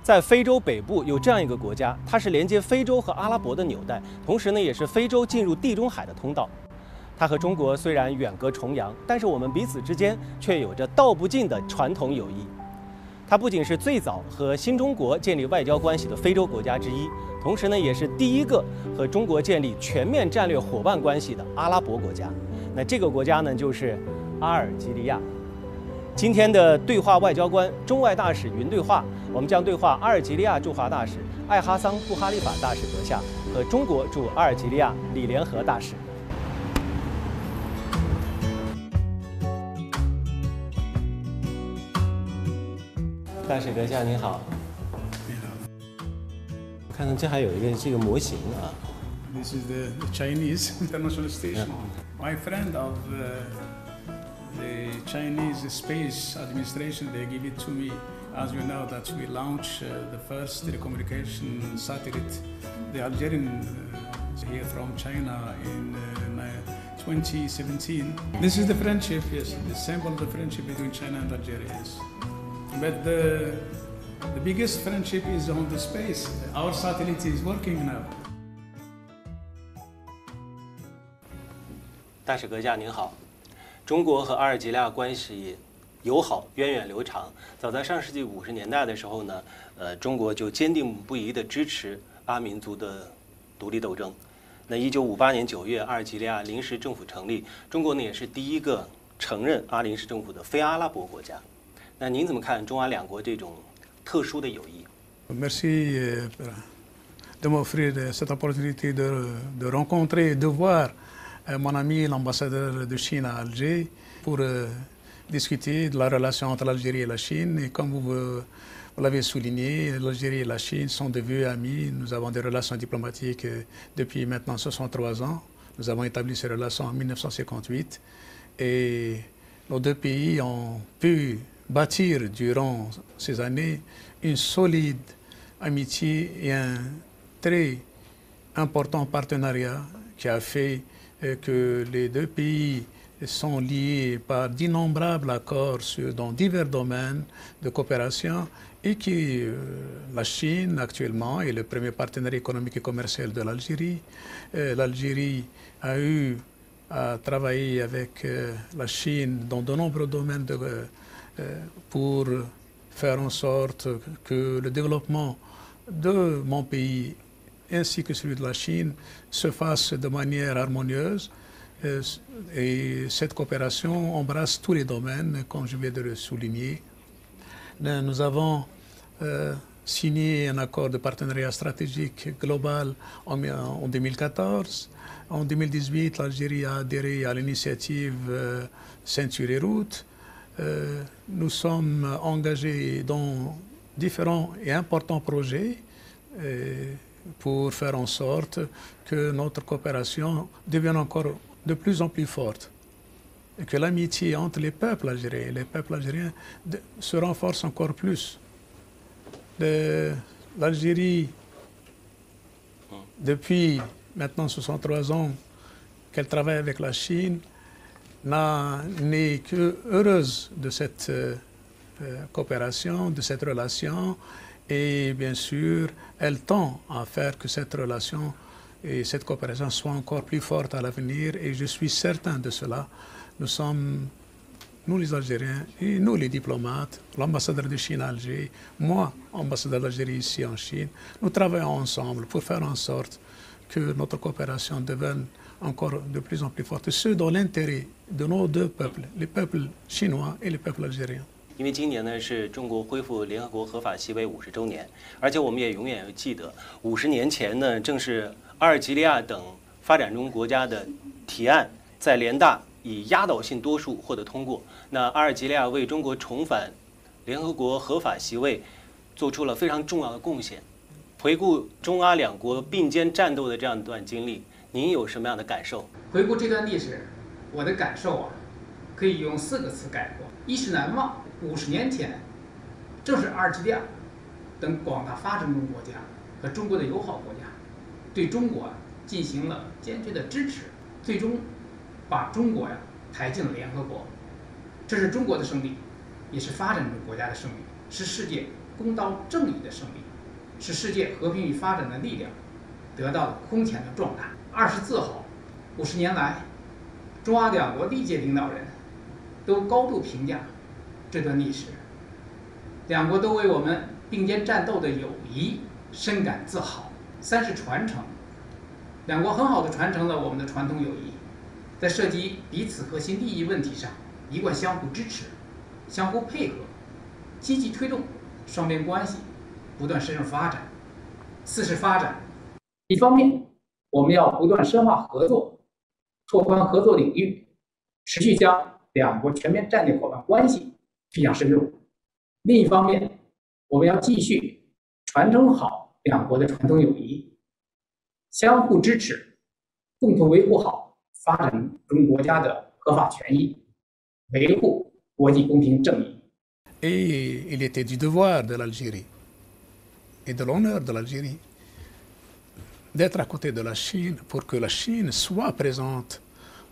在非洲北部有这样一个国家，它是连接非洲和阿拉伯的纽带，同时呢，也是非洲进入地中海的通道。它和中国虽然远隔重洋，但是我们彼此之间却有着道不尽的传统友谊。它不仅是最早和新中国建立外交关系的非洲国家之一，同时呢，也是第一个和中国建立全面战略伙伴关系的阿拉伯国家。那这个国家呢，就是阿尔及利亚。今天的对话外交官中外大使云对话，我们将对话阿尔及利亚驻华大使艾哈桑·布哈利法大使阁下和中国驻阿尔及利亚李连合大使。大使阁下您好。你好。看到这还有一个这个模型啊。This is the Chinese International Station. My friend of the Chinese Space Administration, they give it to me. As you know, that we launched the first telecommunication satellite, the Algerian here from China in 2017. This is the friendship, yes, the symbol of the friendship between China and Algeria. Yes. But the biggest friendship is on the space. Our satellite is working now. 大使阁下您好，中国和阿尔及利亚关系友好源远流长。早在上世纪50年代的时候呢，中国就坚定不移地支持阿民族的独立斗争。那1958年9月，阿尔及利亚临时政府成立，中国呢也是第一个承认阿临时政府的非阿拉伯国家。那您怎么看中阿两国这种特殊的友谊？ Merci de m'offrir cette opportunité de rencontrer et de voir mon ami l'ambassadeur de Chine à Alger pour discuter de la relation entre l'Algérie et la Chine. Et comme vous l'avez souligné, l'Algérie et la Chine sont de vieux amis. Nous avons des relations diplomatiques depuis maintenant 63 ans. Nous avons établi ces relations en 1958 et nos deux pays ont pu bâtir durant ces années une solide amitié et un très important partenariat qui a fait que les deux pays sont liés par d'innombrables accords dans divers domaines de coopération et que la Chine actuellement est le premier partenaire économique et commercial de l'Algérie. L'Algérie a eu à travailler avec la Chine dans de nombreux domaines pour faire en sorte que le développement de mon pays ainsi que celui de la Chine se fasse de manière harmonieuse. Et cette coopération embrasse tous les domaines, comme je viens de le souligner. Nous avons signé un accord de partenariat stratégique global en 2014. En 2018, l'Algérie a adhéré à l'initiative Ceinture et Route. Nous sommes engagés dans différents et importants projets pour faire en sorte que notre coopération devienne encore de plus en plus forte et que l'amitié entre les peuples algériens et les peuples algériens se renforce encore plus. L'Algérie, depuis maintenant 63 ans qu'elle travaille avec la Chine, n'est que heureuse de cette coopération, de cette relation. Et bien sûr, elle tend à faire que cette relation et cette coopération soient encore plus fortes à l'avenir. Et je suis certain de cela. Nous les Algériens et nous les diplomates, l'ambassadeur de Chine à Alger, moi, ambassadeur d'Algérie ici en Chine, nous travaillons ensemble pour faire en sorte que notre coopération devienne encore de plus en plus forte. Ce dans l'intérêt de nos deux peuples, les peuples chinois et les peuples algériens. 因为今年呢是中国恢复联合国合法席位50周年，而且我们也永远要记得，50年前呢正是阿尔及利亚等发展中国家的提案在联大以压倒性多数获得通过。那阿尔及利亚为中国重返联合国合法席位做出了非常重要的贡献。回顾中阿两国并肩战斗的这样一段经历，您有什么样的感受？回顾这段历史，我的感受啊，可以用4个词概括：一是难忘。50年前，正是阿尔及利亚等广大发展中国家和中国的友好国家对中国进行了坚决的支持，最终把中国抬进了联合国。这是中国的胜利，也是发展中国家的胜利，是世界公道正义的胜利，使世界和平与发展的力量得到了空前的壮大。20自豪，50年来，中阿两国历届领导人都高度评价这段历史，两国都为我们并肩战斗的友谊深感自豪。3是传承，两国很好地传承了我们的传统友谊，在涉及彼此核心利益问题上，一贯相互支持、相互配合，积极推动双边关系不断深入发展。4是发展，一方面，我们要不断深化合作，拓宽合作领域，持续将两国全面战略伙伴关系推向深入；另一方面，我们要继续传承好两国的传统友谊，相互支持，共同维护好发展中国家的合法权益，维护国际公平正义。Et il était du devoir de l'Algérie et de l'honneur de l'Algérie d'être à côté de la Chine pour que la Chine soit présente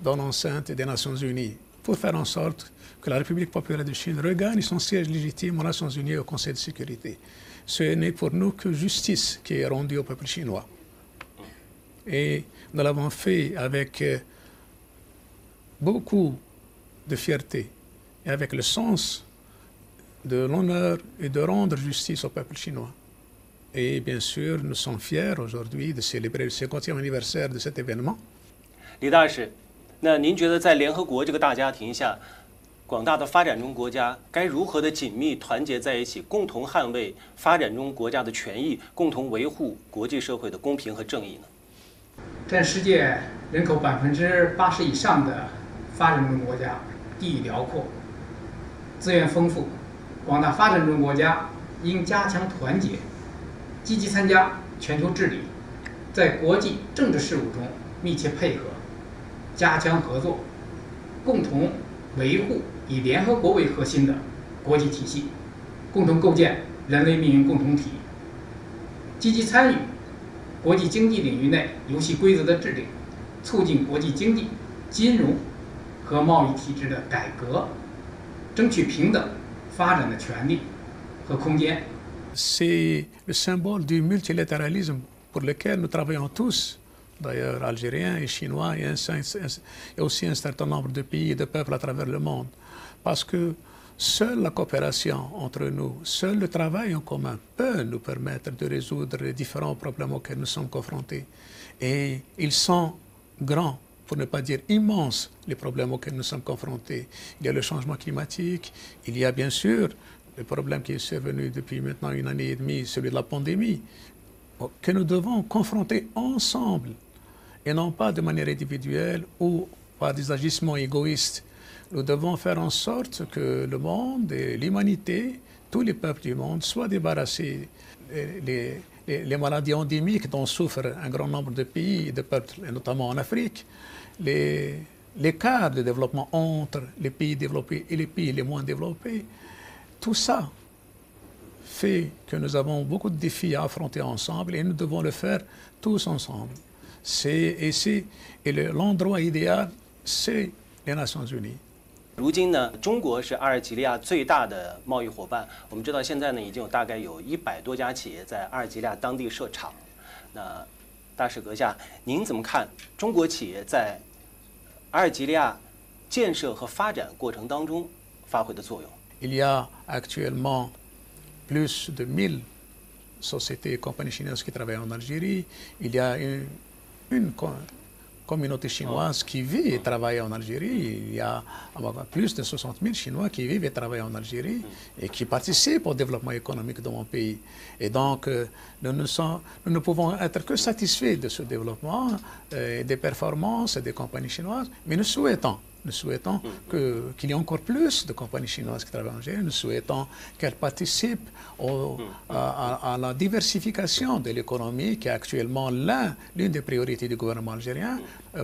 dans l'enceinte des Nations Unies, pour faire en sorte que la République populaire de Chine regagne son siège légitime aux Nations Unies et au Conseil de sécurité. Ce n'est pour nous que justice qui est rendue au peuple chinois. Et nous l'avons fait avec beaucoup de fierté et avec le sens de l'honneur et de rendre justice au peuple chinois. Et bien sûr, nous sommes fiers aujourd'hui de célébrer le 50e anniversaire de cet événement. 李大使，那您觉得在联合国这个大家庭下，广大的发展中国家该如何的紧密团结在一起，共同捍卫发展中国家的权益，共同维护国际社会的公平和正义呢？占世界人口80%以上的发展中国家，地域辽阔，资源丰富，广大发展中国家应加强团结，积极参加全球治理，在国际政治事务中密切配合，加强合作，共同维护以联合国为核心的国际体系，共同构建人类命运共同体，积极参与国际经济领域内游戏规则的制定，促进国际经济、金融和贸易体制的改革，争取平等发展的权利和空间。C'est le symbole du multilatéralisme pour lequel nous travaillons tous, d'ailleurs algériens et chinois et aussi un certain nombre de pays et de peuples à travers le monde. Parce que seule la coopération entre nous, seul le travail en commun peut nous permettre de résoudre les différents problèmes auxquels nous sommes confrontés. Et ils sont grands, pour ne pas dire immenses, les problèmes auxquels nous sommes confrontés. Il y a le changement climatique, il y a bien sûr le problème qui est survenu depuis maintenant 1 année et demie, celui de la pandémie, que nous devons confronter ensemble, et non pas de manière individuelle ou par des agissements égoïstes. Nous devons faire en sorte que le monde et l'humanité, tous les peuples du monde, soient débarrassés les maladies endémiques dont souffrent un grand nombre de pays et de peuples, et notamment en Afrique, l'écart de développement entre les pays développés et les pays les moins développés. Tout ça fait que nous avons beaucoup de défis à affronter ensemble et nous devons le faire tous ensemble. L'endroit idéal, c'est les Nations Unies. 如今呢，中国是阿尔及利亚最大的贸易伙伴。我们知道，现在呢，已经有大概有100多家企业在阿尔及利亚当地设厂。那大使阁下，您怎么看中国企业在阿尔及利亚建设和发展过程当中发挥的作用？ Il y a actuellement plus de 1000 sociétés et compagnies chinoises qui travaillent en Algérie. Il y a une communauté chinoise qui vit et travaille en Algérie. Il y a plus de 60 000 Chinois qui vivent et travaillent en Algérie et qui participent au développement économique de mon pays. Et donc, nous ne pouvons être que satisfaits de ce développement, des performances des compagnies chinoises, mais nous souhaitons qu'il y ait encore plus de compagnies chinoises qui travaillent en Algérie. Nous souhaitons qu'elles participent à la diversification de l'économie, qui est actuellement l'une des priorités du gouvernement algérien.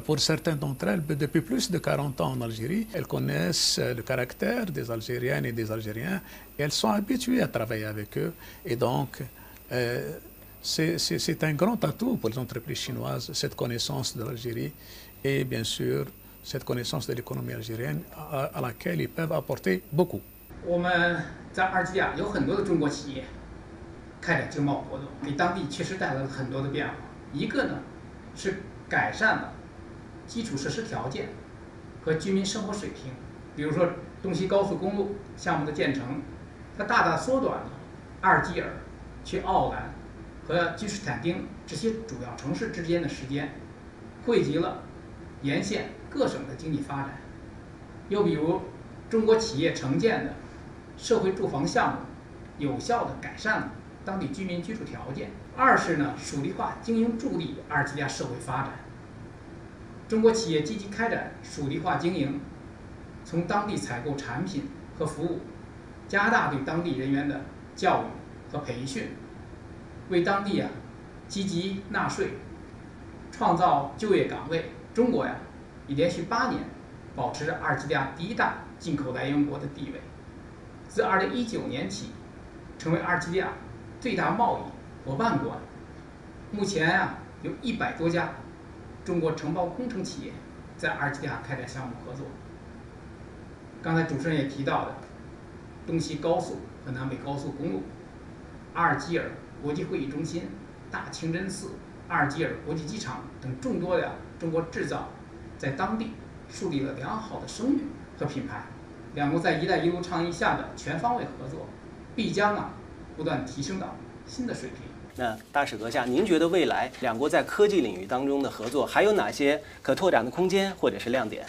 Pour certaines d'entre elles, depuis plus de 40 ans en Algérie, elles connaissent le caractère des Algériennes et des Algériens et elles sont habituées à travailler avec eux. Et donc, c'est un grand atout pour les entreprises chinoises, cette connaissance de l'Algérie et bien sûr, cette connaissance de l'économie algérienne à laquelle ils peuvent apporter beaucoup. 我们在阿尔及利亚有很多的中国企业，开展经贸活动，给当地确实带来了很多的变化。一个呢是改善了基础设施条件和居民生活水平，比如说东西高速公路项目的建成，它大大缩短了阿尔及尔去奥兰和君士坦丁这些主要城市之间的时间，惠及了沿线各省的经济发展。又比如中国企业承建的社会住房项目，有效地改善了当地居民居住条件。二是呢，属地化经营助力阿尔及利亚社会发展。中国企业积极开展属地化经营，从当地采购产品和服务，加大对当地人员的教育和培训，为当地积极纳税，创造就业岗位。中国已连续8年保持着阿尔及利亚第1大进口来源国的地位，自2019年起成为阿尔及利亚最大贸易伙伴国。目前有100多家中国承包工程企业在阿尔及利亚开展项目合作。刚才主持人也提到的东西高速和南北高速公路、阿尔及尔国际会议中心、大清真寺、阿尔及尔国际机场等众多的中国制造，在当地树立了良好的声誉和品牌。两国在“一带一路”倡议下的全方位合作，必将不断提升到新的水平。那大使阁下，您觉得未来两国在科技领域当中的合作还有哪些可拓展的空间或者是亮点？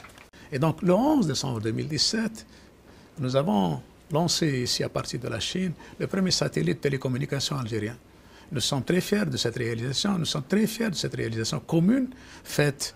Et donc le 11 décembre 2017, nous avons lancé ici à partir de la Chine le premier satellite de télécommunication algérien. Nous sommes très fiers de cette réalisation, nous sommes très fiers de cette réalisation commune faite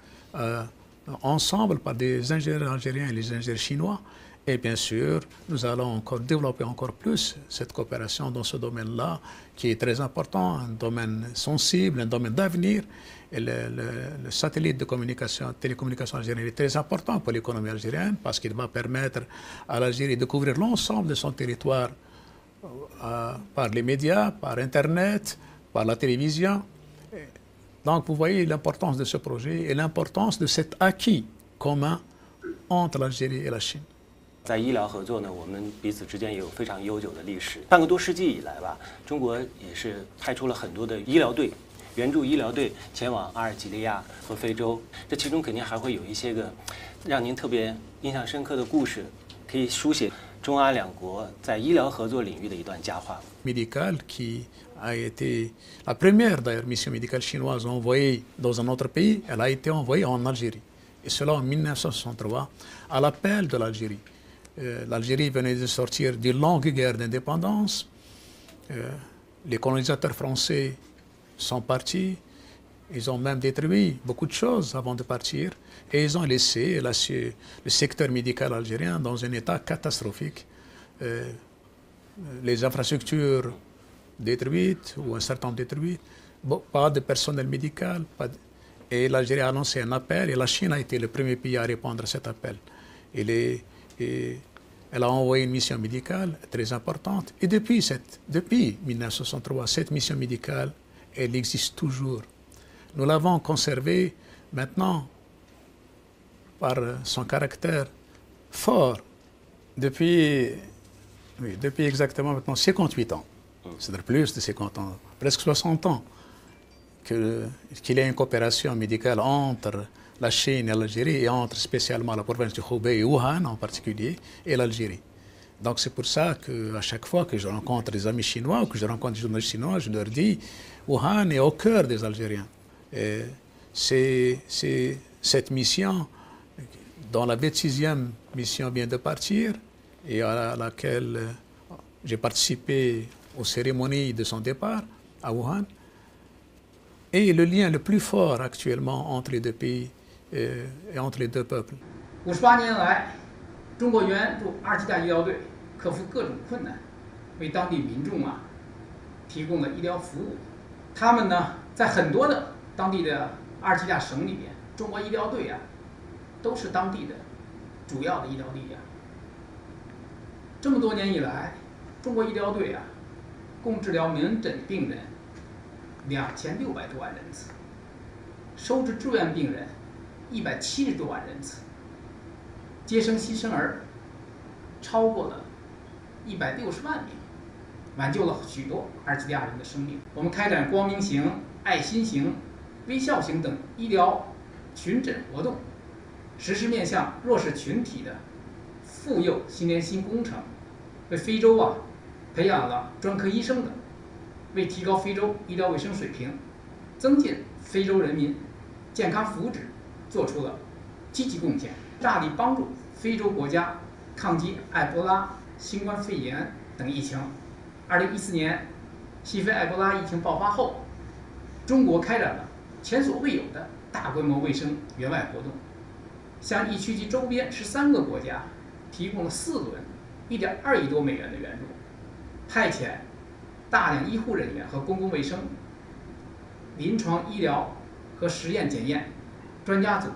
ensemble par des ingénieurs algériens et les ingénieurs chinois. Et bien sûr, nous allons encore développer encore plus cette coopération dans ce domaine-là, qui est très important, un domaine sensible, un domaine d'avenir. Et le satellite de télécommunication algérien est très important pour l'économie algérienne parce qu'il va permettre à l'Algérie de couvrir l'ensemble de son territoire par les médias, par Internet, par la télévision. Donc vous voyez l'importance de ce projet et l'importance de cet acquis commun entre l'Algérie et la Chine. 在医疗合作呢，我们彼此之间也有非常悠久的历史。半个多世纪以来吧，中国也是派出了很多的医疗队、援助医疗队前往阿尔及利亚和非洲。这其中肯定还会有一些个让您特别印象深刻的故事，可以书写中阿两国在医疗合作领域的一段佳话。Médicale qui a été la première d'ailleurs mission médicale chinoise envoyée dans un autre pays, elle a été envoyée en Algérie. Et cela en 1963 à l'appel de l'Algérie. L'Algérie venait de sortir d'une longue guerre d'indépendance. Les colonisateurs français sont partis. Ils ont même détruit beaucoup de choses avant de partir. Et ils ont laissé le secteur médical algérien dans un état catastrophique. Les infrastructures détruites ou un certain nombre détruites. Pas de personnel médical. Et l'Algérie a lancé un appel et la Chine a été le premier pays à répondre à cet appel. Et elle a envoyé une mission médicale très importante. Et depuis 1963, cette mission médicale, elle existe toujours. Nous l'avons conservée maintenant par son caractère fort depuis exactement maintenant 58 ans. C'est-à-dire plus de 50 ans, presque 60 ans, qu'il y a une coopération médicale entre la Chine et l'Algérie, et entre spécialement la province de Hubei et Wuhan en particulier, et l'Algérie. Donc c'est pour ça qu'à chaque fois que je rencontre des amis chinois ou que je rencontre des journalistes chinois, je leur dis Wuhan est au cœur des Algériens. Et c'est cette mission, dont la 26e mission vient de partir, et à laquelle j'ai participé aux cérémonies de son départ à Wuhan, et le lien le plus fort actuellement entre les deux pays et entre les deux peuples. 58年来，中国援助阿尔及利亚医疗队克服各种困难，为当地民众提供了医疗服务。他们呢，在很多的当地的阿尔及利亚省里面，中国医疗队都是当地的主要的医疗力量。这么多年以来，中国医疗队共治疗门诊病人2600多万人次，收治住院病人170多万人次，接生新生儿超过了160万名。挽救了许多阿尔及利亚人的生命。我们开展光明行、爱心行、微笑行等医疗群诊活动，实施面向弱势群体的妇幼心连心工程，为非洲培养了专科医生的，为提高非洲医疗卫生水平，增进非洲人民健康福祉做出了积极贡献，大力帮助非洲国家抗击埃博拉、新冠肺炎等疫情。2014年西非埃博拉疫情爆发后，中国开展了前所未有的大规模卫生援外活动，向疫区及周边13个国家提供了4轮1.2亿多美元的援助，派遣大量医护人员和公共卫生、临床医疗和实验检验专家组，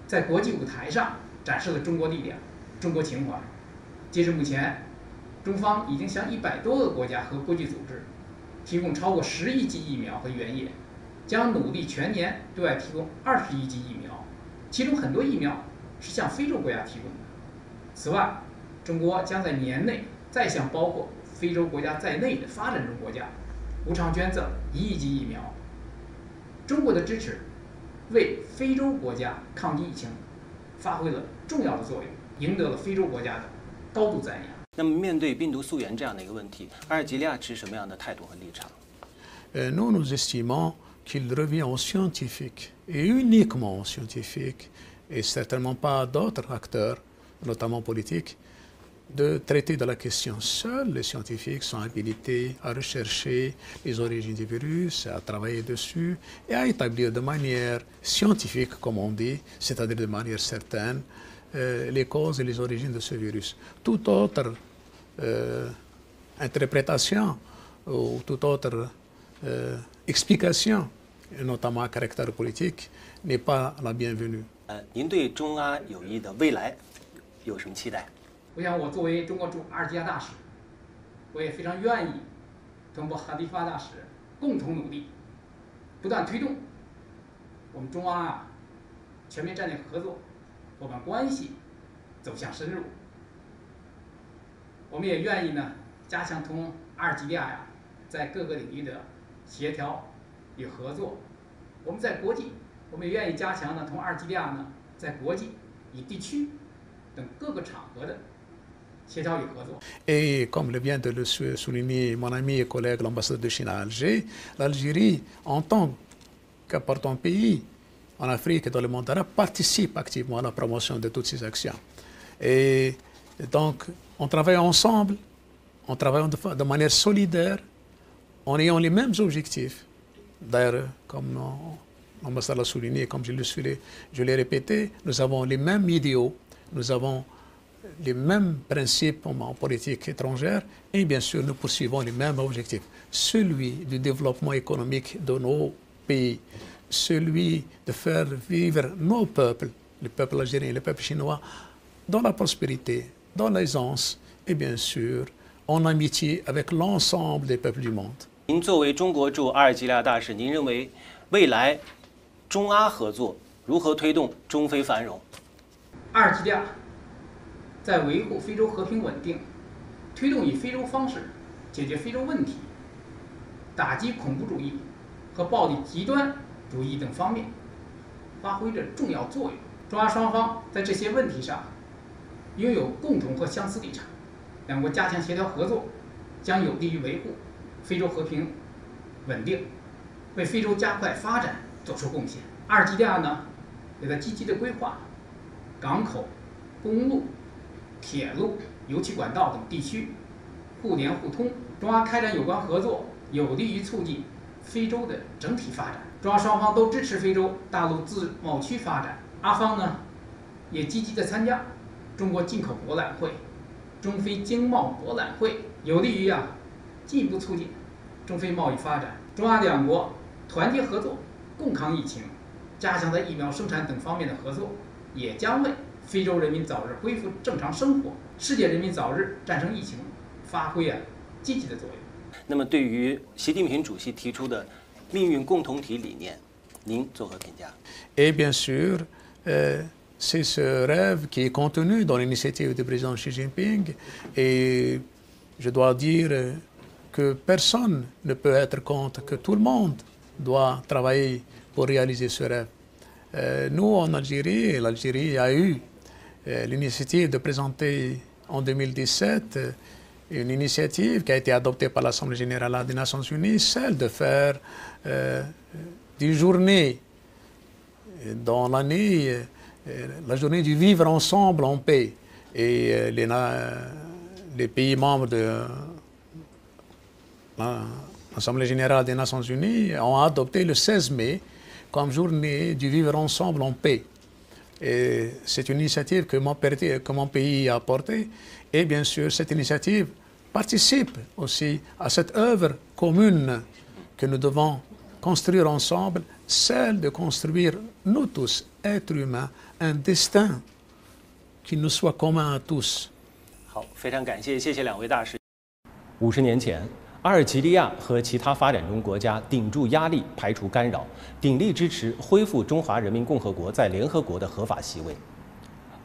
在国际舞台上展示了中国力量、中国情怀。截至目前，中方已经向100多个国家和国际组织提供超过10亿剂疫苗和原液，将努力全年对外提供20亿剂疫苗，其中很多疫苗是向非洲国家提供的。此外，中国将在年内再向包括非洲国家在内的发展中国家无偿捐赠1亿剂疫苗。中国的支持为非洲国家抗击疫情发挥了重要的作用，赢得了非洲国家的高度赞扬。那么，面对病毒溯源这样的一个问题，阿尔及利亚持什么样的态度和立场？Nous, nous estimons qu'il revient aux scientifiques, et uniquement aux scientifiques, et certainement pas à d'autres acteurs, notamment politiques, de traiter de la question. Seuls les scientifiques sont habilités à rechercher les origines du virus, à travailler dessus et à établir de manière scientifique, comme on dit, c'est-à-dire de manière certaine, les causes et les origines de ce virus. Toute autre interprétation ou toute autre explication, notamment à caractère politique, n'est pas la bienvenue. 您对中阿友谊的未来有什么期待？我想，我作为中国驻阿尔及利亚大使，我也非常愿意同哈迪发大使共同努力，不断推动我们中阿全面战略合作伙伴关系走向深入。我们也愿意加强同阿尔及利亚在各个领域的协调与合作。我们在国际，我们也愿意加强同阿尔及利亚在国际与地区等各个场合的协调与合作。Et comme le vient de le souligner mon ami et collègue l'ambassadeur de Chine à Alger, l'Algérie, en tant qu'appartenant pays en Afrique et dans le monde arabe, participe activement à la promotion de toutes ces actions. Et donc, on travaille ensemble, on travaille de manière solidaire, en ayant les mêmes objectifs. D'ailleurs, comme l'ambassadeur l'a souligné, comme je l'ai répété, nous avons les mêmes idéaux, nous avons les mêmes principes en politique étrangère et bien sûr nous poursuivons les mêmes objectifs. Celui du développement économique de nos pays, celui de faire vivre nos peuples, le peuple algérien et le peuple chinois, dans la prospérité, dans l'aisance et bien sûr en amitié avec l'ensemble des peuples du monde. 您作为中国驻阿尔及利亚大使，您认为未来中阿合作如何推动中非繁荣？阿尔及利亚在维护非洲和平稳定、推动以非洲方式解决非洲问题、打击恐怖主义和暴力极端主义等方面发挥着重要作用。中阿双方在这些问题上拥有共同和相似立场，两国加强协调合作，将有利于维护非洲和平稳定，为非洲加快发展做出贡献。阿尔及利亚也在积极的规划港口、公路、铁路、油气管道等地区互联互通。中阿开展有关合作，有利于促进非洲的整体发展。中阿双方都支持非洲大陆自贸区发展。阿方也积极的参加中国进口博览会、中非经贸博览会，有利于进一步促进中非贸易发展。中阿两国团结合作，共抗疫情，加强在疫苗生产等方面的合作，也将为非洲人民早日恢复正常生活、世界人民早日战胜疫情发挥积极的作用。那么，对于习近平主席提出的命运共同体理念，您作何评价？ Et bien sûr, c'est ce rêve qui est contenu dans l'initiative du président Xi Jinping. Et je dois dire que personne ne peut être contre, que tout le monde doit travailler pour réaliser ce rêve. Nous, en Algérie, l'Algérie a eu l'initiative de présenter en 2017 une initiative qui a été adoptée par l'Assemblée générale des Nations unies, celle de faire des journées dans l'année, la journée du vivre ensemble en paix. Et les pays membres de l'Assemblée générale des Nations unies ont adopté le 16 mai comme journée du vivre ensemble en paix. Et c'est une initiative que mon pays a portée. Et bien sûr, cette initiative participe aussi à cette œuvre commune que nous devons construire ensemble, celle de construire, nous tous, êtres humains, un destin qui nous soit commun à tous. 好，非常感谢，谢谢两位大使。50年前，阿尔及利亚和其他发展中国家顶住压力，排除干扰，鼎力支持恢复中华人民共和国在联合国的合法席位。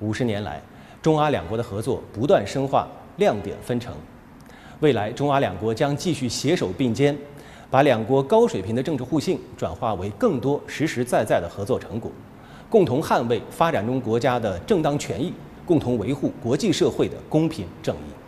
50年来，中阿两国的合作不断深化，亮点纷呈。未来，中阿两国将继续携手并肩，把两国高水平的政治互信转化为更多实实在在的合作成果，共同捍卫发展中国家的正当权益，共同维护国际社会的公平正义。